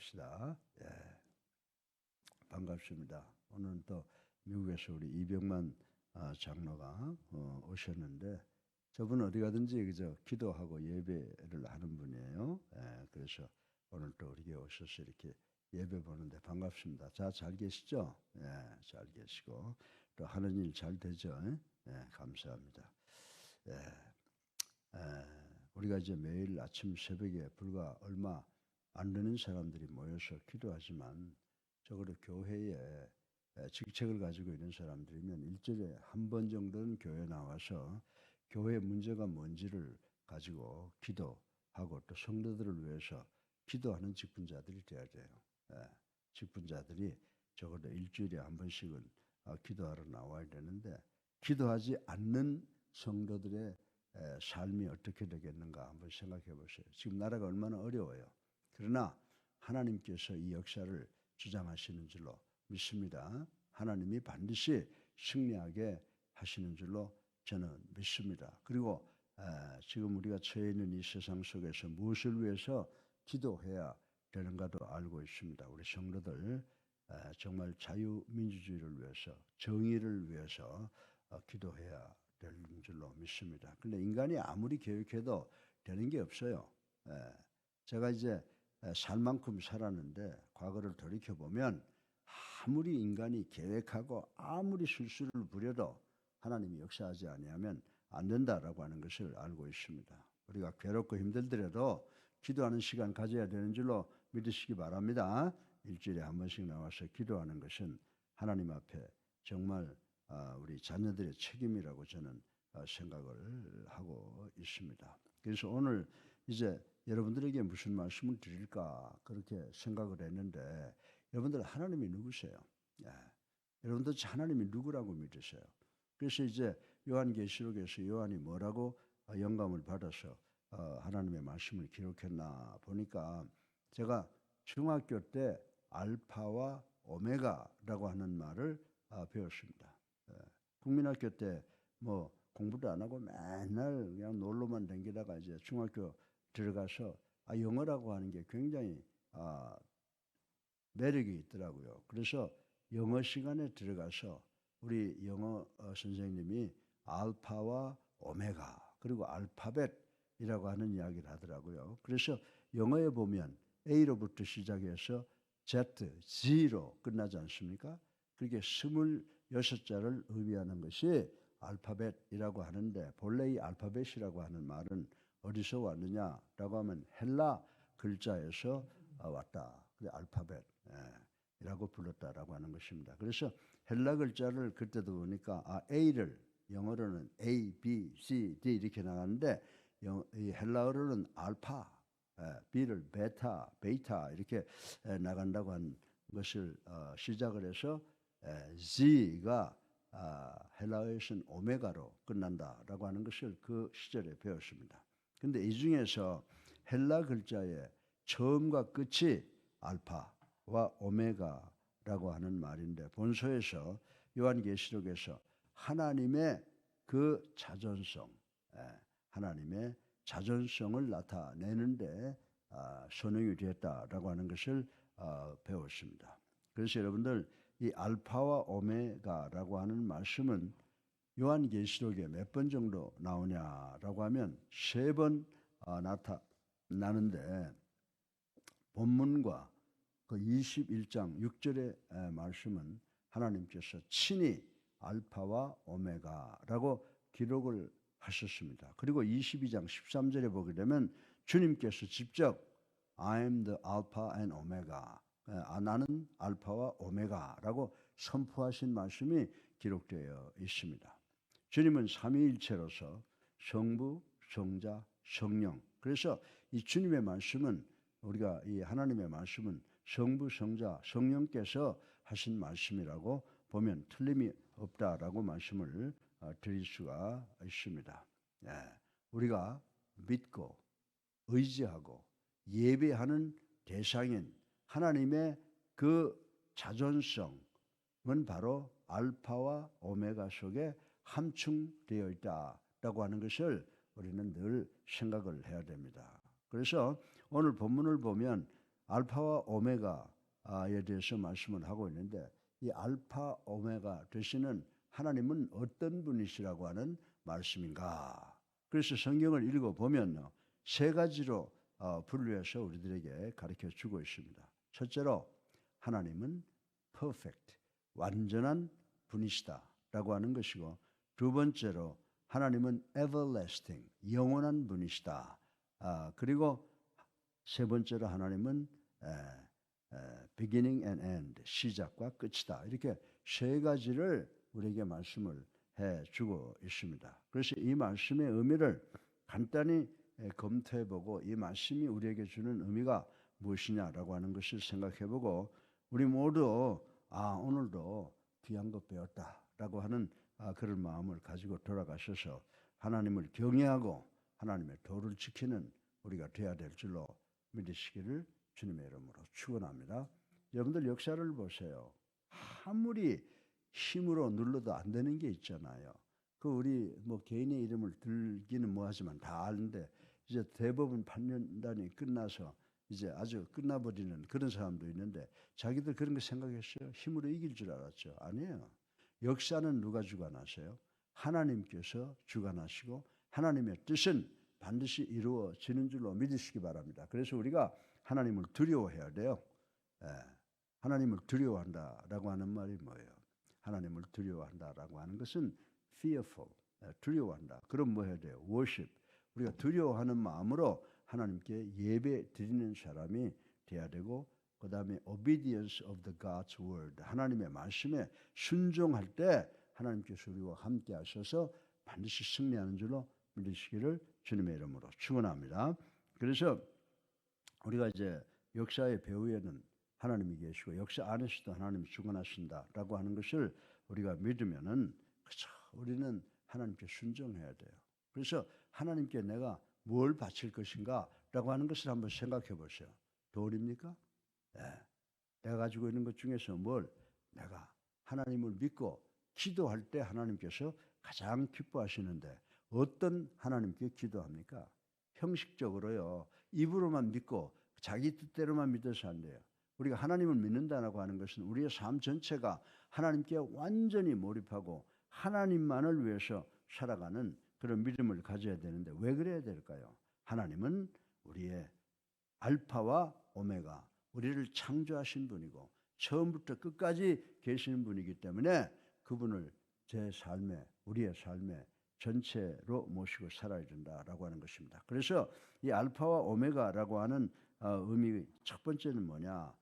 시작합시다. 예, 반갑습니다. 오늘은 또 미국에서 우리 이병만 장로가 오셨는데 저분은 어디 가든지 그저 기도하고 예배를 하는 분이에요. 예, 그래서 오늘 또 우리에게 오셔서 이렇게 예배 보는데 반갑습니다. 자, 잘 계시죠? 예, 잘 계시고 또 하는 일 잘 되죠? 예, 감사합니다. 예, 우리가 이제 매일 아침 새벽에 불과 얼마 안 되는 사람들이 모여서 기도하지만 적어도 교회에 직책을 가지고 있는 사람들이면 일주일에 한 번 정도는 교회에 나와서 교회 문제가 뭔지를 가지고 기도하고 또 성도들을 위해서 기도하는 직분자들이 돼야 돼요. 직분자들이 적어도 일주일에 한 번씩은 기도하러 나와야 되는데 기도하지 않는 성도들의 삶이 어떻게 되겠는가 한번 생각해 보세요. 지금 나라가 얼마나 어려워요. 그러나 하나님께서 이 역사를 주장하시는 줄로 믿습니다. 하나님이 반드시 승리하게 하시는 줄로 저는 믿습니다. 그리고 지금 우리가 처해 있는 이 세상 속에서 무엇을 위해서 기도해야 되는가도 알고 있습니다. 우리 성도들 정말 자유민주주의를 위해서 정의를 위해서 기도해야 되는 줄로 믿습니다. 그런데 인간이 아무리 계획해도 되는 게 없어요. 제가 이제 살 만큼 살았는데 과거를 돌이켜보면 아무리 인간이 계획하고 아무리 실수를 부려도 하나님이 역사하지 아니하면 안 된다라고 하는 것을 알고 있습니다. 우리가 괴롭고 힘들더라도 기도하는 시간 가져야 되는 줄로 믿으시기 바랍니다. 일주일에 한 번씩 나와서 기도하는 것은 하나님 앞에 정말 우리 자녀들의 책임이라고 저는 생각을 하고 있습니다. 그래서 오늘 이제 여러분들에게 무슨 말씀을 드릴까 그렇게 생각을 했는데 여러분들 하나님이 누구세요? 여러분들 하나님이 누구라고 믿으세요? 그래서 이제 요한계시록에서 요한이 뭐라고 영감을 받아서 하나님의 말씀을 기록했나 보니까 제가 중학교 때 알파와 오메가라고 하는 말을 배웠습니다. 국민학교 때 뭐 공부도 안 하고 맨날 그냥 놀러만 다니다가 이제 중학교 들어가서 영어라고 하는 게 굉장히 매력이 있더라고요. 그래서 영어 시간에 들어가서 우리 영어 선생님이 알파와 오메가 그리고 알파벳이라고 하는 이야기를 하더라고요. 그래서 영어에 보면 A로부터 시작해서 Z, G로 끝나지 않습니까? 그게 26자를 의미하는 것이 알파벳이라고 하는데 본래 이 알파벳이라고 하는 말은 어디서 왔느냐라고 하면 헬라 글자에서 왔다. 그래 알파벳이라고 불렀다라고 하는 것입니다. 그래서 헬라 글자를 그때도 보니까 A를 영어로는 A, B, C, D 이렇게 나가는데 이 헬라어로는 알파, B를 베타 이렇게 나간다고 한 것을 시작을 해서 Z가 헬라어에서는 오메가로 끝난다라고 하는 것을 그 시절에 배웠습니다. 그런데 이 중에서 헬라 글자의 처음과 끝이 알파와 오메가라고 하는 말인데 본서에서 요한계시록에서 하나님의 그 자존성, 하나님의 자존성을 나타내는데 선행이 되었다라고 하는 것을 배웠습니다. 그래서 여러분들 이 알파와 오메가라고 하는 말씀은 요한계시록에 몇 번 정도 나오냐라고 하면 3번 나타나는데 본문과 그 21장 6절의 말씀은 하나님께서 친히 알파와 오메가라고 기록을 하셨습니다. 그리고 22장 13절에 보게 되면 주님께서 직접 I am the Alpha and Omega 나는 알파와 오메가라고 선포하신 말씀이 기록되어 있습니다. 주님은 삼위일체로서 성부, 성자, 성령. 그래서 이 주님의 말씀은 우리가 이 하나님의 말씀은 성부, 성자, 성령께서 하신 말씀이라고 보면 틀림이 없다라고 말씀을 드릴 수가 있습니다. 우리가 믿고 의지하고 예배하는 대상인 하나님의 그 자존성은 바로 알파와 오메가 속에 함축되어 있다라고 하는 것을 우리는 늘 생각을 해야 됩니다. 그래서 오늘 본문을 보면 알파와 오메가에 대해서 말씀을 하고 있는데 이 알파 오메가 되시는 하나님은 어떤 분이시라고 하는 말씀인가? 그래서 성경을 읽어보면 세 가지로 분류해서 우리들에게 가르쳐 주고 있습니다. 첫째로 하나님은 perfect, 완전한 분이시다라고 하는 것이고, 두 번째로 하나님은 everlasting, 영원한 분이시다. 그리고 세 번째로 하나님은 beginning and end, 시작과 끝이다. 이렇게 세 가지를 우리에게 말씀을 해주고 있습니다. 그래서 이 말씀의 의미를 간단히 검토해보고 이 말씀이 우리에게 주는 의미가 무엇이냐라고 하는 것을 생각해보고 우리 모두 오늘도 귀한 것 배웠다라고 하는 그런 마음을 가지고 돌아가셔서 하나님을 경외하고 하나님의 도를 지키는 우리가 되어야 될 줄로 믿으시기를 주님의 이름으로 축원합니다. 여러분들 역사를 보세요. 아무리 힘으로 눌러도 안 되는 게 있잖아요. 그 우리 뭐 개인의 이름을 들기는 뭐하지만 다 아는데 이제 대법원 판단이 끝나서 이제 아주 끝나버리는 그런 사람도 있는데 자기들 그런 거 생각했어요? 힘으로 이길 줄 알았죠? 아니에요. 역사는 누가 주관하세요? 하나님께서 주관하시고 하나님의 뜻은 반드시 이루어지는 줄로 믿으시기 바랍니다. 그래서 우리가 하나님을 두려워해야 돼요. 하나님을 두려워한다라고 하는 말이 뭐예요? 하나님을 두려워한다라고 하는 것은 fearful, 두려워한다. 그럼 뭐 해야 돼요? worship. 우리가 두려워하는 마음으로 하나님께 예배 드리는 사람이 돼야 되고, 그 다음에 obedience of the God's word, 하나님의 말씀에 순종할 때 하나님께서 우리와 함께 하셔서 반드시 승리하는 줄로 믿으시기를 주님의 이름으로 축원합니다. 그래서 우리가 이제 역사의 배후에는 하나님이 계시고 역사 안에서도 하나님이 주관하신다라고 하는 것을 우리가 믿으면은 그렇죠. 우리는 하나님께 순종해야 돼요. 그래서 하나님께 내가 뭘 바칠 것인가라고 하는 것을 한번 생각해 보세요. 돌입니까? 내가 가지고 있는 것 중에서 뭘 내가 하나님을 믿고 기도할 때 하나님께서 가장 기뻐하시는데 어떤 하나님께 기도합니까? 형식적으로요. 입으로만 믿고 자기 뜻대로만 믿어서 안 돼요. 우리가 하나님을 믿는다라고 하는 것은 우리의 삶 전체가 하나님께 완전히 몰입하고 하나님만을 위해서 살아가는 그런 믿음을 가져야 되는데 왜 그래야 될까요? 하나님은 우리의 알파와 오메가, 우리를 창조하신 분이고 처음부터 끝까지 계시는 분이기 때문에 그분을 제 삶에, 우리의 삶에 전체로 모시고 살아야 된다라고 하는 것입니다. 그래서 이 알파와 오메가라고 하는 의미 첫 번째는 뭐냐?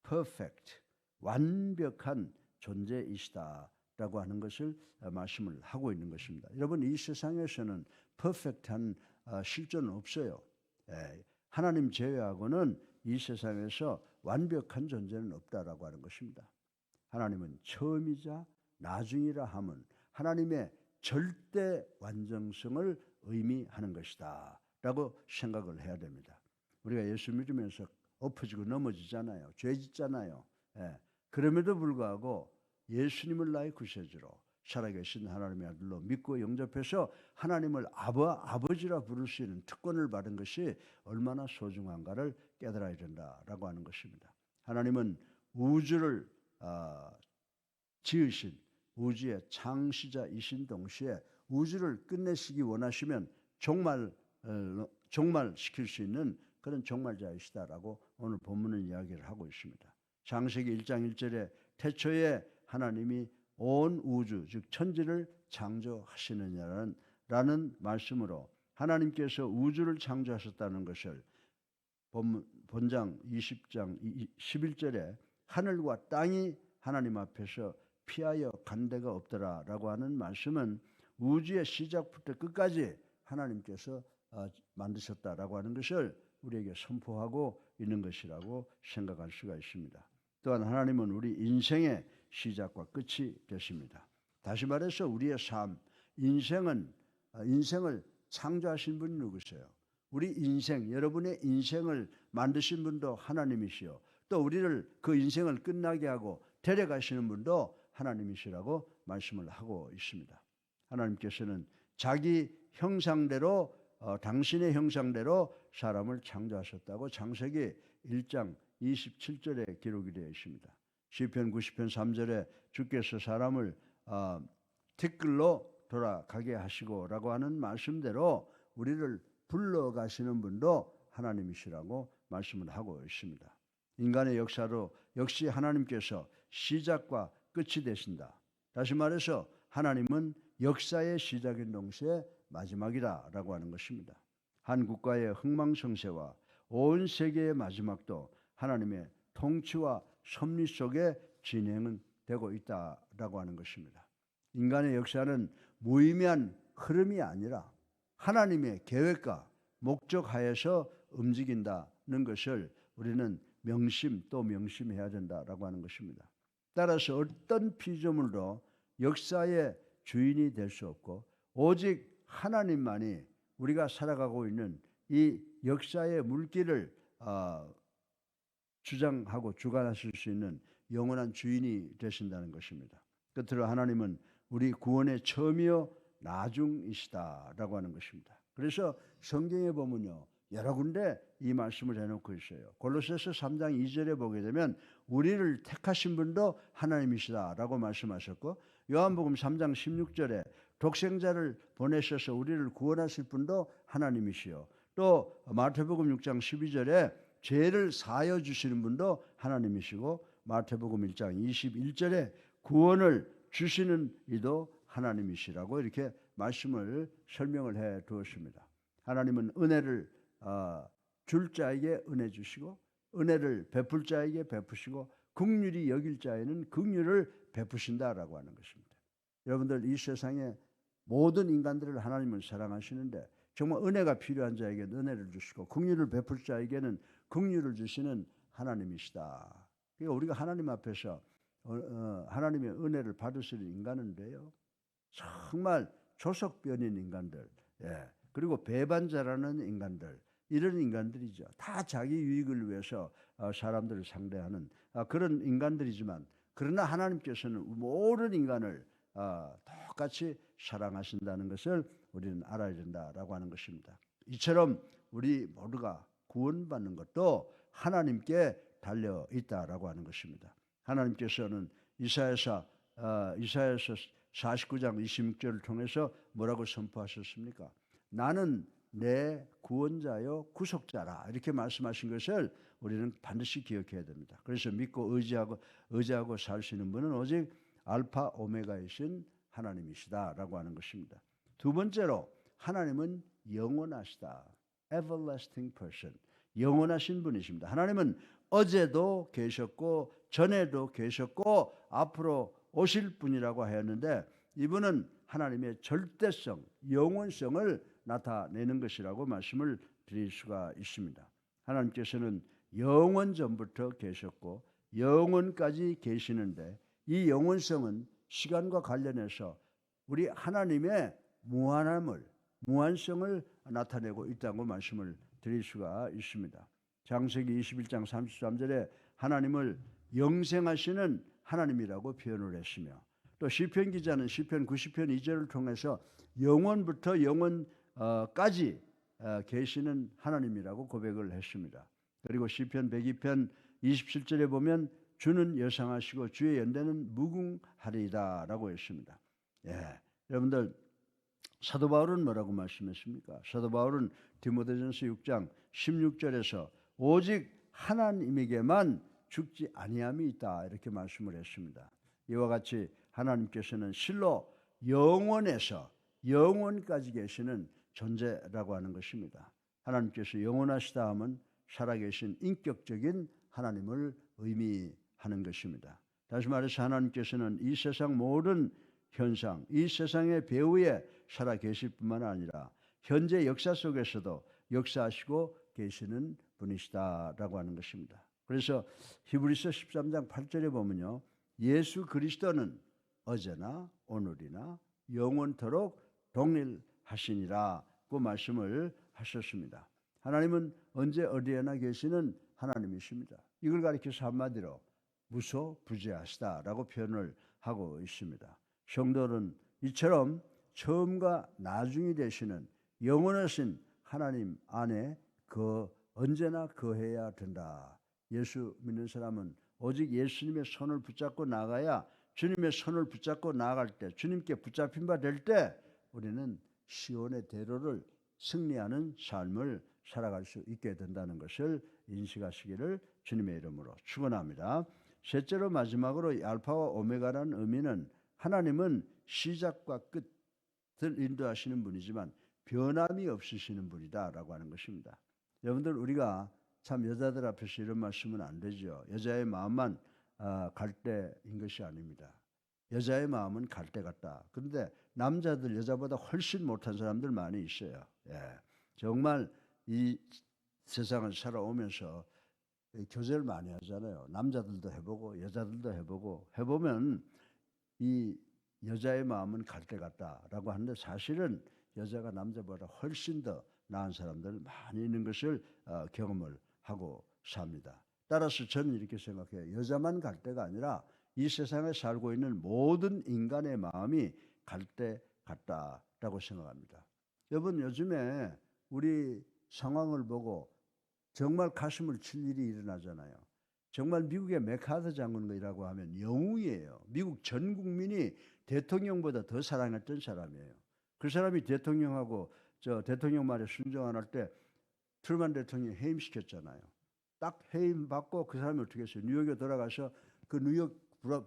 perfect, 완벽한 존재이시다라고 하는 것을 말씀을 하고 있는 것입니다. 여러분, 이 세상에서는 perfect한 실존은 없어요. 하나님 제외하고는 이 세상에서 완벽한 존재는 없다라고 하는 것입니다. 하나님은 처음이자 나중이라 함은 하나님의 절대 완전성을 의미하는 것이다 라고 생각을 해야 됩니다. 우리가 예수 믿으면서 엎어지고 넘어지잖아요. 죄 짓잖아요. 그럼에도 불구하고 예수님을 나의 구세주로 살아계신 하나님의 아들로 믿고 영접해서 하나님을 아버지라 부를 수 있는 특권을 받은 것이 얼마나 소중한가를 깨달아야 된다라고 하는 것입니다. 하나님은 우주를 지으신 우주의 창시자이신 동시에 우주를 끝내시기 원하시면 종말시킬 수 있는 그런 종말자이시다라고 오늘 본문은 이야기를 하고 있습니다. 창세기 1장 1절에 태초에 하나님이 온 우주 즉 천지를 창조하시느냐라는 말씀으로 하나님께서 우주를 창조하셨다는 것을 본장 20장 11절에 하늘과 땅이 하나님 앞에서 피하여 간 데가 없더라라고 하는 말씀은 우주의 시작부터 끝까지 하나님께서 만드셨다라고 하는 것을 우리에게 선포하고 있는 것이라고 생각할 수가 있습니다. 또한 하나님은 우리 인생의 시작과 끝이 되십니다. 다시 말해서 우리의 삶, 인생을 창조하신 분이 누구세요? 우리 인생, 여러분의 인생을 만드신 분도 하나님이시요. 또 우리를 그 인생을 끝나게 하고 데려가시는 분도 하나님이시라고 말씀을 하고 있습니다. 하나님께서는 자기 형상대로 당신의 형상대로 사람을 창조하셨다고 창세기 1장 27절에 기록이 되어 있습니다. 시편 90편 3절에 주께서 사람을 티끌로 돌아가게 하시고라고 하는 말씀대로 우리를 불러가시는 분도 하나님이시라고 말씀을 하고 있습니다. 인간의 역사로 역시 하나님께서 시작과 끝이 되신다. 다시 말해서 하나님은 역사의 시작인 동시에 마지막이다라고 하는 것입니다. 한 국가의 흥망성쇠와 온 세계의 마지막도 하나님의 통치와 섭리 속에 진행은 되고 있다라고 하는 것입니다. 인간의 역사는 무의미한 흐름이 아니라 하나님의 계획과 목적 하에서 움직인다는 것을 우리는 명심해야 된다라고 하는 것입니다. 따라서 어떤 피조물도 역사의 주인이 될 수 없고 오직 하나님만이 우리가 살아가고 있는 이 역사의 물길을 주장하고 주관하실 수 있는 영원한 주인이 되신다는 것입니다. 끝으로 하나님은 우리 구원의 처음이요 나중이시다라고 하는 것입니다. 그래서 성경에 보면요 여러 군데 이 말씀을 해놓고 있어요. 골로새서 3장 2절에 보게 되면 우리를 택하신 분도 하나님이시다라고 말씀하셨고, 요한복음 3장 16절에 독생자를 보내셔서 우리를 구원하실 분도 하나님이시요, 또 마태복음 6장 12절에 죄를 사하여 주시는 분도 하나님이시고, 마태복음 1장 21절에 구원을 주시는 이도 하나님이시라고 이렇게 말씀을 설명을 해 두었습니다. 하나님은 은혜를 줄 자에게 은혜 주시고 은혜를 베풀 자에게 베푸시고 긍휼히 여길 자에는 긍휼을 베푸신다라고 하는 것입니다. 여러분들 이 세상에 모든 인간들을 하나님은 사랑하시는데 정말 은혜가 필요한 자에게는 은혜를 주시고 긍휼을 베풀 자에게는 긍휼을 주시는 하나님이시다. 그러니까 우리가 하나님 앞에서 하나님의 은혜를 받을 수 있는 인간은 돼요. 정말 조석변인 인간들, 그리고 배반자라는 인간들, 이런 인간들이죠. 다 자기 유익을 위해서 사람들을 상대하는 그런 인간들이지만, 그러나 하나님께서는 모든 인간을 똑같이 사랑하신다는 것을 우리는 알아야 된다라고 하는 것입니다. 이처럼 우리 모두가 구원받는 것도 하나님께 달려 있다라고 하는 것입니다. 하나님께서는 이사야서 49장 26절을 통해서 뭐라고 선포하셨습니까? 나는 내 구원자요 구속자라, 이렇게 말씀하신 것을 우리는 반드시 기억해야 됩니다. 그래서 믿고 의지하고 살 수 있는 분은 오직 알파 오메가이신 하나님이시다라고 하는 것입니다. 두 번째로 하나님은 영원하시다. everlasting person. 영원하신 분이십니다. 하나님은 어제도 계셨고 전에도 계셨고 앞으로 오실 분이라고 하였는데, 이분은 하나님의 절대성, 영원성을 나타내는 것이라고 말씀을 드릴 수가 있습니다. 하나님께서는 영원 전부터 계셨고 영원까지 계시는데, 이 영원성은 시간과 관련해서 우리 하나님의 무한함을, 무한성을 나타내고 있다고 말씀을 드릴 수가 있습니다. 창세기 21장 33절에 하나님을 영생하시는 하나님이라고 표현을 했으며, 또 시편 기자는 시편 90편 2절을 통해서 영원부터 영원까지 계시는 하나님이라고 고백을 했습니다. 그리고 시편 102편 27절에 보면 주는 여상하시고 주의 연대는 무궁하리이다라고 했습니다. 여러분들, 사도 바울은 뭐라고 말씀했습니까? 사도 바울은 디모데전서 6장 16절에서 오직 하나님에게만 죽지 아니함이 있다, 이렇게 말씀을 했습니다. 이와 같이 하나님께서는 실로 영원에서 영원까지 계시는 존재라고 하는 것입니다. 하나님께서 영원하시다 하면 살아계신 인격적인 하나님을 의미하는 것입니다. 다시 말해서 하나님께서는 이 세상 모든 현상, 이 세상의 배후에 살아계실 뿐만 아니라 현재 역사 속에서도 역사하시고 계시는 분이시다라고 하는 것입니다. 그래서 히브리서 13장 8절에 보면요, 예수 그리스도는 어제나 오늘이나 영원토록 동일하시니라고 말씀을 하셨습니다. 하나님은 언제 어디에나 계시는 하나님이십니다. 이걸 가리켜서 한마디로 무소부재하시다라고 표현을 하고 있습니다. 성도는 이처럼 처음과 나중이 되시는 영원하신 하나님 안에 언제나 거해야 된다. 예수 믿는 사람은 오직 예수님의 손을 붙잡고 나가야 주님의 손을 붙잡고 나아갈 때 주님께 붙잡힌 바 될 때 우리는 시온의 대로를 승리하는 삶을 살아갈 수 있게 된다는 것을 인식하시기를 주님의 이름으로 축원합니다. 셋째로 마지막으로 이 알파와 오메가라는 의미는 하나님은 시작과 끝을 인도하시는 분이지만 변함이 없으시는 분이다라고 하는 것입니다. 여러분들 우리가 참 여자들 앞에서 이런 말씀은 안 되죠. 여자의 마음만 갈대인 것이 아닙니다. 여자의 마음은 갈대 같다. 그런데 남자들 여자보다 훨씬 못한 사람들 많이 있어요. 예. 정말 이 세상을 살아오면서 교제를 많이 하잖아요. 남자들도 해보고 여자들도 해보면 이 여자의 마음은 갈대 같다라고 하는데 사실은 여자가 남자보다 훨씬 더 나은 사람들 많이 있는 것을 경험을 하고 삽니다. 따라서 저는 이렇게 생각해요. 여자만 갈대가 아니라 이 세상에 살고 있는 모든 인간의 마음이 갈대 같다라고 생각합니다. 여러분 요즘에 우리 상황을 보고 정말 가슴을 칠 일이 일어나잖아요. 정말 미국의 맥카더 장군이라고 하면 영웅이에요. 미국 전 국민이 대통령보다 더 사랑했던 사람이에요. 그 사람이 대통령하고 대통령 말에 순종 안 할 때 트루먼 대통령이 해임시켰잖아요. 딱 해임 받고 그 사람이 어떻게 했어요? 뉴욕에 돌아가서 그 뉴욕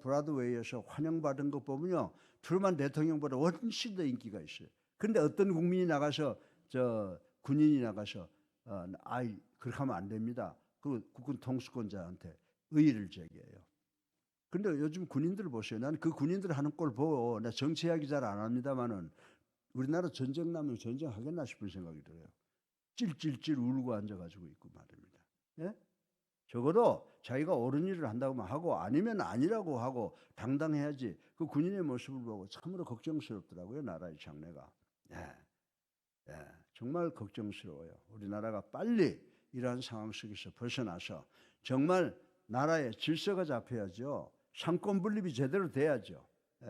브라드웨이에서 환영받은 거 보면요, 트루먼 대통령보다 훨씬 더 인기가 있어요. 그런데 어떤 국민이 나가서 군인이 나가서 그렇게 하면 안 됩니다. 그 국군 통수권자한테 의의를 제기해요. 근데 요즘 군인들 보세요. 나는 그 군인들 하는 꼴 보고 나 정치 이야기 잘 안 합니다만은 우리나라 전쟁 나면 전쟁하겠나 싶은 생각이 들어요. 찔찔찔 울고 앉아가지고 있고 말입니다. 예? 적어도 자기가 옳은 일을 한다고 하고 아니면 아니라고 하고 당당해야지. 그 군인의 모습을 보고 참으로 걱정스럽더라고요. 나라의 장래가. 정말 걱정스러워요. 우리나라가 빨리 이러한 상황 속에서 벗어나서 정말 나라의 질서가 잡혀야죠. 상권 분립이 제대로 돼야죠.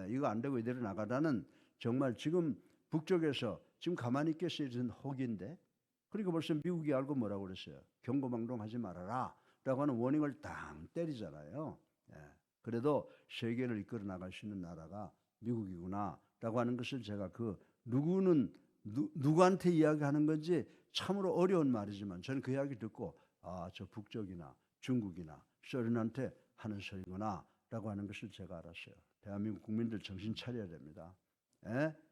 이거 안 되고 이대로 나가다는 정말 지금 북쪽에서 지금 가만히 있겠어요. 이런 혹인데. 그러니까 벌써 미국이 알고 뭐라고 그랬어요. 경고망동하지 말아라 라고 하는 워닝을 당 때리잖아요. 그래도 세계를 이끌어 나갈 수 있는 나라가 미국이구나 라고 하는 것을 제가 누구한테 이야기하는 건지 참으로 어려운 말이지만 저는 그 이야기 듣고 저 북쪽이나 중국이나 소련한테 하는 소리구나 라고 하는 것을 제가 알았어요. 대한민국 국민들 정신 차려야 됩니다.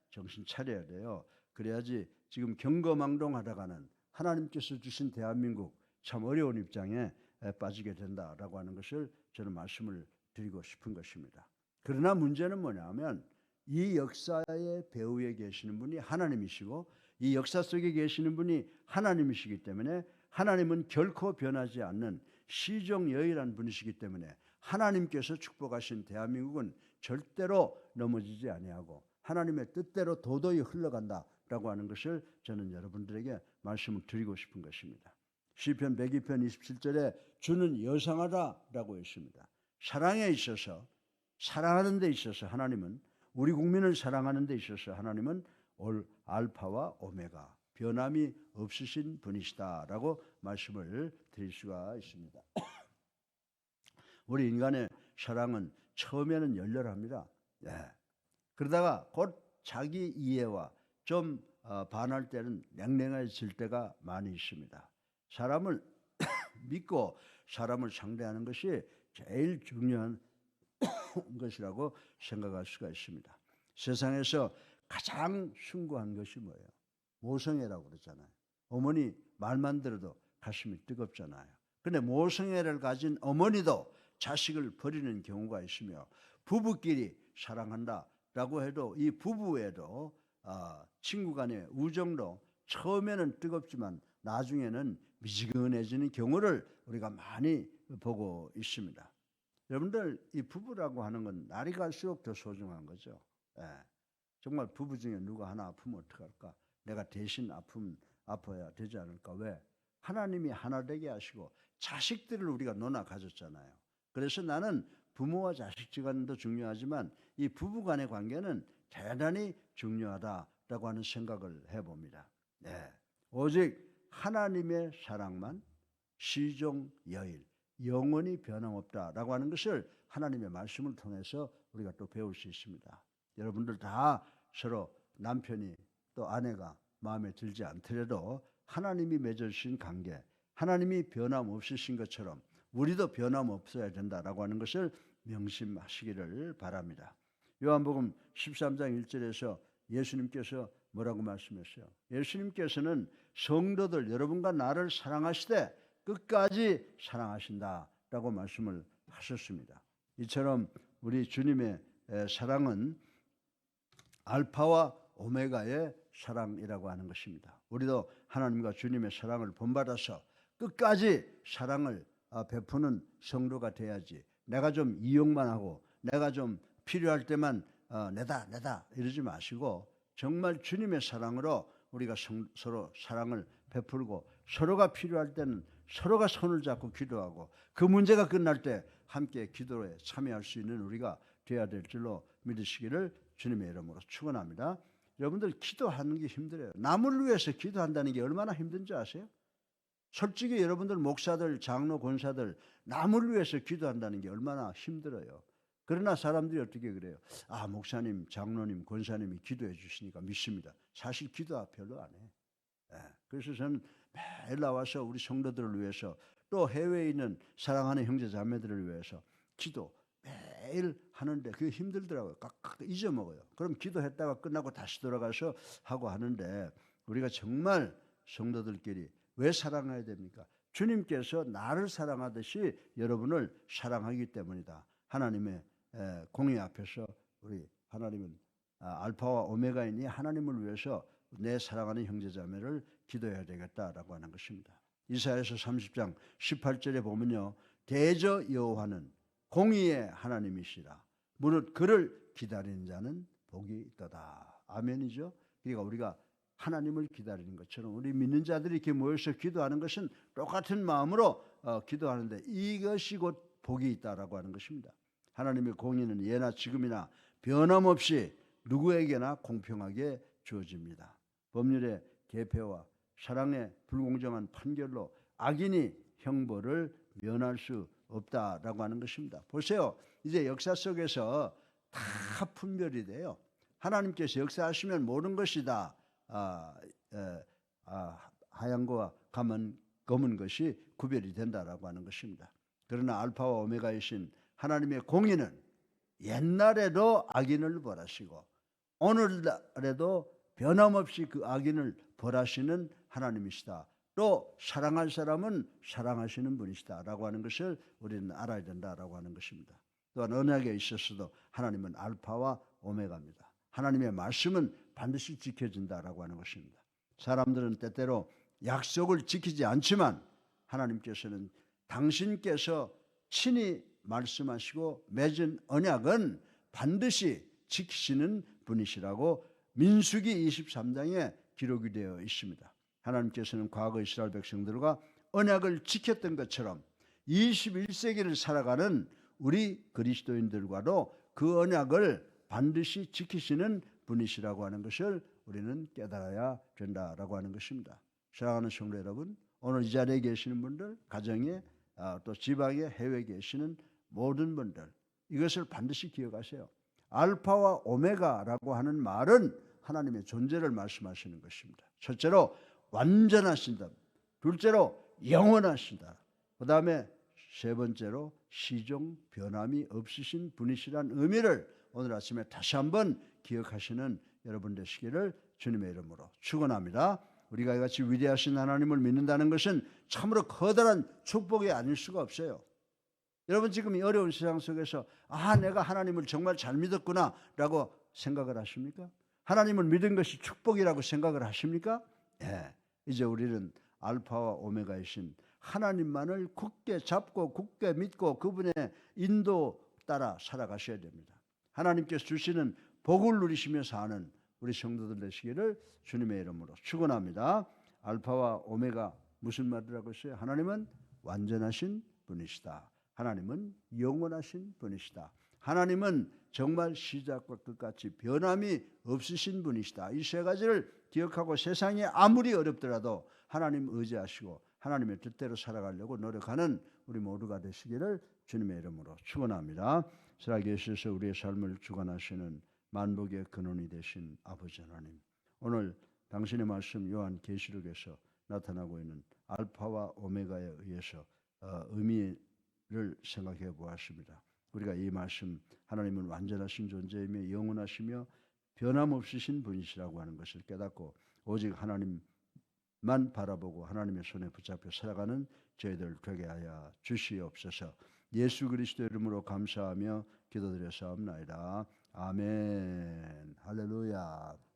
정신 차려야 돼요. 그래야지 지금 경거망동하다가는 하나님께서 주신 대한민국 참 어려운 입장에 빠지게 된다라고 하는 것을 저는 말씀을 드리고 싶은 것입니다. 그러나 문제는 뭐냐면 이 역사의 배후에 계시는 분이 하나님이시고 이 역사 속에 계시는 분이 하나님이시기 때문에 하나님은 결코 변하지 않는 시종여일한 분이시기 때문에 하나님께서 축복하신 대한민국은 절대로 넘어지지 아니하고 하나님의 뜻대로 도도히 흘러간다라고 하는 것을 저는 여러분들에게 말씀을 드리고 싶은 것입니다. 시편 102편 27절에 주는 여상하다라고 했습니다. 사랑하는 데 있어서 하나님은 우리 국민을 사랑하는 데 있어서 하나님은 알파와 오메가 변함이 없으신 분이시다라고 말씀을 드릴 수가 있습니다. 우리 인간의 사랑은 처음에는 열렬합니다. 그러다가 곧 자기 이해와 좀 반할 때는 냉랭해질 때가 많이 있습니다. 사람을 믿고 사람을 상대하는 것이 제일 중요한 것이라고 생각할 수가 있습니다. 세상에서 가장 숭고한 것이 뭐예요? 모성애라고 그러잖아요. 어머니 말만 들어도 가슴이 뜨겁잖아요. 그런데 모성애를 가진 어머니도 자식을 버리는 경우가 있으며 부부끼리 사랑한다라고 해도 이 부부에도 친구 간의 우정도 처음에는 뜨겁지만 나중에는 미지근해지는 경우를 우리가 많이 보고 있습니다. 여러분들 이 부부라고 하는 건 날이 갈수록 더 소중한 거죠. 정말 부부 중에 누가 하나 아프면 어떡할까? 내가 대신 아파야 되지 않을까? 왜? 하나님이 하나 되게 하시고 자식들을 우리가 논아 가졌잖아요. 그래서 나는 부모와 자식지간도 중요하지만 이 부부 간의 관계는 대단히 중요하다라고 하는 생각을 해봅니다. 오직 하나님의 사랑만 시종여일 영원히 변함없다라고 하는 것을 하나님의 말씀을 통해서 우리가 또 배울 수 있습니다. 여러분들 다 서로 남편이 또 아내가 마음에 들지 않더라도 하나님이 맺어주신 관계, 하나님이 변함없으신 것처럼 우리도 변함없어야 된다라고 하는 것을 명심하시기를 바랍니다. 요한복음 13장 1절에서 예수님께서 뭐라고 말씀하셨어요? 예수님께서는 성도들 여러분과 나를 사랑하시되 끝까지 사랑하신다라고 말씀을 하셨습니다. 이처럼 우리 주님의 사랑은 알파와 오메가의 사랑이라고 하는 것입니다. 우리도 하나님과 주님의 사랑을 본받아서 끝까지 사랑을 베푸는 성도가 돼야지, 내가 좀 이용만 하고 내가 좀 필요할 때만 내다 이러지 마시고 정말 주님의 사랑으로 우리가 서로 사랑을 베풀고 서로가 필요할 때는 서로가 손을 잡고 기도하고 그 문제가 끝날 때 함께 기도에 참여할 수 있는 우리가 되어야 될 줄로 믿으시기를 주님의 이름으로 축원합니다. 여러분들 기도하는 게 힘들어요. 남을 위해서 기도한다는 게 얼마나 힘든지 아세요? 솔직히 여러분들 목사들, 장로, 권사들 남을 위해서 기도한다는 게 얼마나 힘들어요. 그러나 사람들이 어떻게 그래요? 아, 목사님, 장로님, 권사님이 기도해 주시니까 믿습니다. 사실 기도 별로 안 해. 그래서 저는 매일 나와서 우리 성도들을 위해서 또 해외에 있는 사랑하는 형제 자매들을 위해서 기도 매일 하는데 그게 힘들더라고요. 깍깍 잊어먹어요. 그럼 기도했다가 끝나고 다시 돌아가서 하고 하는데 우리가 정말 성도들끼리 왜 사랑해야 됩니까? 주님께서 나를 사랑하듯이 여러분을 사랑하기 때문이다. 하나님의 공의 앞에서 우리 하나님은 알파와 오메가이니 하나님을 위해서 내 사랑하는 형제자매를 기도해야 되겠다라고 하는 것입니다. 이사야서 30장 18절에 보면요, 대저 여호와는 공의의 하나님이시라. 무릇 그를 기다리는 자는 복이 있도다. 아멘이죠. 그러니까 우리가 하나님을 기다리는 것처럼 우리 믿는 자들이 이렇게 모여서 기도하는 것은 똑같은 마음으로 기도하는데 이것이 곧 복이 있다라고 하는 것입니다. 하나님의 공의는 예나 지금이나 변함없이 누구에게나 공평하게 주어집니다. 법률의 개폐와 사랑의 불공정한 판결로 악인이 형벌을 면할 수 없다라고 하는 것입니다. 보세요. 이제 역사 속에서 다 분별이 돼요. 하나님께서 역사하시면 모든 것이 다 하얀 거와 검은 것이 구별이 된다라고 하는 것입니다. 그러나 알파와 오메가이신 하나님의 공의는 옛날에도 악인을 벌하시고 오늘날에도 변함없이 그 악인을 벌하시는 하나님이시다. 또 사랑할 사람은 사랑하시는 분이시다 라고 하는 것을 우리는 알아야 된다라고 하는 것입니다. 또한 언약에 있어서도 하나님은 알파와 오메가입니다. 하나님의 말씀은 반드시 지켜진다라고 하는 것입니다. 사람들은 때때로 약속을 지키지 않지만 하나님께서는 당신께서 친히 말씀하시고 맺은 언약은 반드시 지키시는 분이시라고 민수기 23장에 기록이 되어 있습니다. 하나님께서는 과거 이스라엘 백성들과 언약을 지켰던 것처럼 21세기를 살아가는 우리 그리스도인들과도 그 언약을 반드시 지키시는 분이시라고 하는 것을 우리는 깨달아야 된다라고 하는 것입니다. 사랑하는 성도 여러분, 오늘 이 자리에 계시는 분들, 가정에 또 지방에 해외에 계시는 모든 분들, 이것을 반드시 기억하세요. 알파와 오메가라고 하는 말은 하나님의 존재를 말씀하시는 것입니다. 첫째로 완전하신다. 둘째로 영원하신다. 그 다음에 세 번째로 시종 변함이 없으신 분이시라는 의미를 오늘 아침에 다시 한번 기억하시는 여러분 되시기를 주님의 이름으로 축원합니다. 우리가 이같이 위대하신 하나님을 믿는다는 것은 참으로 커다란 축복이 아닐 수가 없어요. 여러분 지금 이 어려운 세상 속에서 내가 하나님을 정말 잘 믿었구나 라고 생각을 하십니까? 하나님을 믿은 것이 축복이라고 생각을 하십니까? 예. 이제 우리는 알파와 오메가이신 하나님만을 굳게 잡고 굳게 믿고 그분의 인도 따라 살아가셔야 됩니다. 하나님께서 주시는 복을 누리시며 사는 우리 성도들 되시기를 주님의 이름으로 축원합니다. 알파와 오메가 무슨 말이라고 했어요? 하나님은 완전하신 분이시다. 하나님은 영원하신 분이시다. 하나님은 정말 시작과 끝까지 변함이 없으신 분이시다. 이 세 가지를 기억하고 세상이 아무리 어렵더라도 하나님 의지하시고 하나님의 뜻대로 살아가려고 노력하는 우리 모두가 되시기를 주님의 이름으로 축원합니다. 살아계셔서 우리의 삶을 주관하시는 만복의 근원이 되신 아버지 하나님, 오늘 당신의 말씀 요한계시록에서 나타나고 있는 알파와 오메가에 의해서 의미를 생각해 보았습니다. 우리가 이 말씀, 하나님은 완전하신 존재이며 영원하시며 변함없으신 분이시라고 하는 것을 깨닫고 오직 하나님만 바라보고 하나님의 손에 붙잡혀 살아가는 저희들 되게 하여 주시옵소서. 예수 그리스도 이름으로 감사하며 기도드려 사옵나이다. 아멘. 할렐루야.